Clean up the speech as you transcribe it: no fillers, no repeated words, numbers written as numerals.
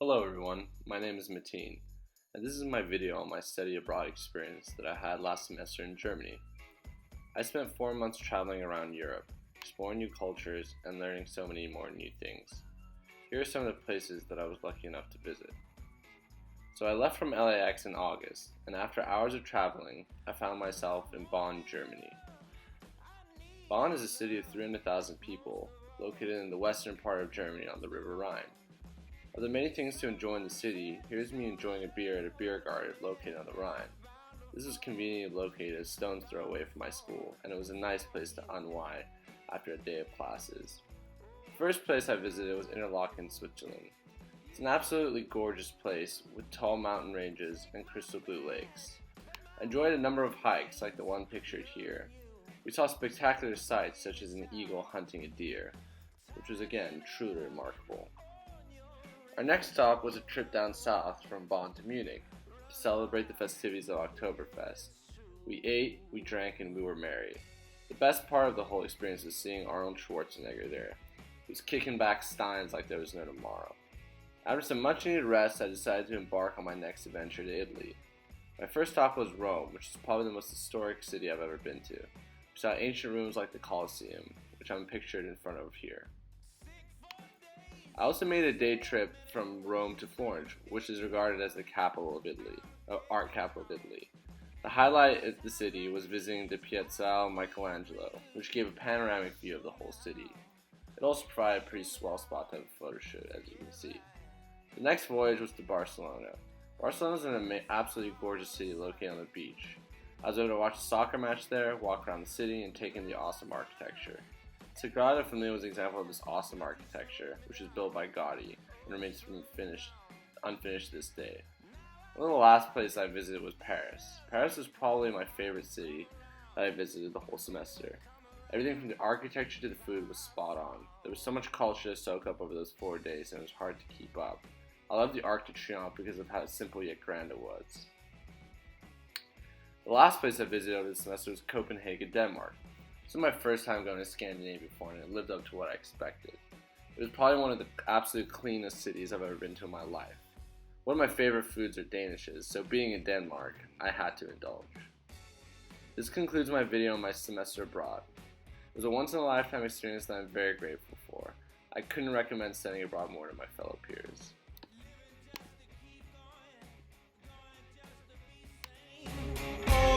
Hello everyone, my name is Mateen, and this is my video on my study abroad experience that I had last semester in Germany. I spent 4 months traveling around Europe, exploring new cultures and learning so many more new things. Here are some of the places that I was lucky enough to visit. So I left from LAX in August, and after hours of traveling, I found myself in Bonn, Germany. Bonn is a city of 300,000 people, located in the western part of Germany on the River Rhine. Of the many things to enjoy in the city, here's me enjoying a beer at a beer garden located on the Rhine. This was conveniently located a stone's throw away from my school, and it was a nice place to unwind after a day of classes. The first place I visited was Interlaken, Switzerland. It's an absolutely gorgeous place with tall mountain ranges and crystal blue lakes. I enjoyed a number of hikes like the one pictured here. We saw spectacular sights such as an eagle hunting a deer, which was again truly remarkable. Our next stop was a trip down south from Bonn to Munich to celebrate the festivities of Oktoberfest. We ate, we drank, and we were merry. The best part of the whole experience was seeing Arnold Schwarzenegger there. He was kicking back steins like there was no tomorrow. After some much needed rest, I decided to embark on my next adventure to Italy. My first stop was Rome, which is probably the most historic city I've ever been to. We saw ancient rooms like the Colosseum, which I'm pictured in front of here. I also made a day trip from Rome to Florence, which is regarded as the capital of Italy, art capital of Italy. The highlight of the city was visiting the Piazzale Michelangelo, which gave a panoramic view of the whole city. It also provided a pretty swell spot to have a photo shoot, as you can see. The next voyage was to Barcelona. Barcelona is an absolutely gorgeous city located on the beach. I was able to watch a soccer match there, walk around the city, and take in the awesome architecture. Sagrada Familia was an example of this awesome architecture, which was built by Gaudi and remains unfinished to this day. One of the last places I visited was Paris. Paris was probably my favorite city that I visited the whole semester. Everything from the architecture to the food was spot on. There was so much culture to soak up over those 4 days and it was hard to keep up. I loved the Arc de Triomphe because of how simple yet grand it was. The last place I visited over the semester was Copenhagen, Denmark. This was my first time going to Scandinavia before, and it lived up to what I expected. It was probably one of the absolute cleanest cities I've ever been to in my life. One of my favorite foods are Danishes, so being in Denmark, I had to indulge. This concludes my video on my semester abroad. It was a once-in-a-lifetime experience that I'm very grateful for. I couldn't recommend studying abroad more to my fellow peers. Oh